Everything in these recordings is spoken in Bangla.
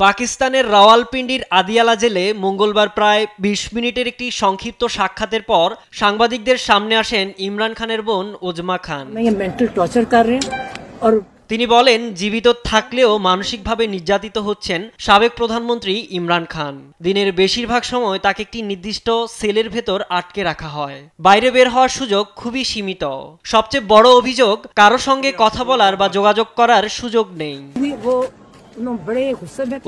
পাকিস্তানের রাওয়ালপিন্ডির আদিয়ালা জেলে মঙ্গলবার প্রায় ২০ মিনিটের একটি সংক্ষিপ্ত সাক্ষাতের পর সাংবাদিকদের সামনে আসেন ইমরান খানের বোন ওজমা খান। তিনি বলেন, জীবিত থাকলেও মানসিকভাবে নির্যাতিত হচ্ছেন সাবেক প্রধানমন্ত্রী ইমরান খান। দিনের বেশিরভাগ সময় তাকে একটি নির্দিষ্ট সেলের ভেতর আটকে রাখা হয়। বাইরে বের হওয়ার সুযোগ খুবই সীমিত। সবচেয়ে বড় অভিযোগ, কারো সঙ্গে কথা বলার বা যোগাযোগ করার সুযোগ নেই।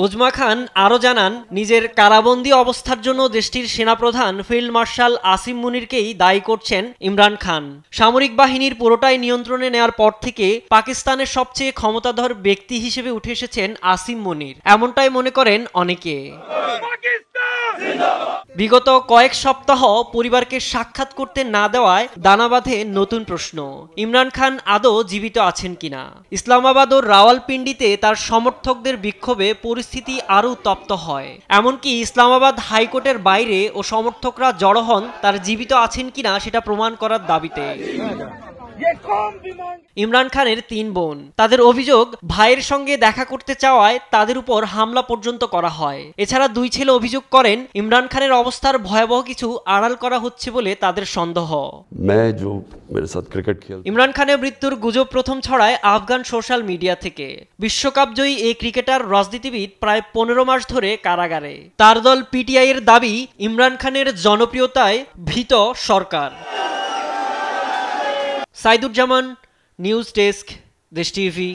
ওজমা খান আরও জানান, নিজের কারাবন্দী অবস্থার জন্য দেশটির সেনাপ্রধান ফিল্ড মার্শাল আসিম মুনিরকেই দায়ী করছেন ইমরান খান। সামরিক বাহিনীর পুরোটাই নিয়ন্ত্রণে নেয়ার পর থেকে পাকিস্তানের সবচেয়ে ক্ষমতাধর ব্যক্তি হিসেবে উঠে এসেছেন আসিম মুনির, এমনটাই মনে করেন অনেকে। বিগত কয়েক সপ্তাহ পরিবারকে সাক্ষাৎ করতে না দেওয়ায় দানা বাঁধে নতুন প্রশ্ন, ইমরান খান আদৌ জীবিত আছেন কিনা। ইসলামাবাদ ও রাওয়ালপিন্ডিতে তার সমর্থকদের বিক্ষোভে পরিস্থিতি আরও উত্তপ্ত হয়। এমনকি ইসলামাবাদ হাইকোর্টের বাইরে ও সমর্থকরা জড়ো হন তার জীবিত আছেন কিনা সেটা প্রমাণ করার দাবিতে। ইমরান খানের ৩ বোন, তাদের অভিযোগ ভাইয়ের সঙ্গে দেখা করতে চাওয়ায় তাদের উপর হামলা পর্যন্ত করা হয়। এছাড়া 2 ছেলে অভিযোগ করেন ইমরান খানের অবস্থার ভয়াবহ কিছু আড়াল করা হচ্ছে বলে তাদের সন্দেহ। ইমরান খানের মৃত্যুর গুজব প্রথম ছড়ায় আফগান সোশ্যাল মিডিয়া থেকে। বিশ্বকাপ জয়ী এই ক্রিকেটার রাজনীতিবিদ প্রায় 15 মাস ধরে কারাগারে। তার দল পিটিআই এর দাবি, ইমরান খানের জনপ্রিয়তায় ভীত সরকার। সাইদুজ্জামান, নিউজ ডেস্ক, দেশ টিভি।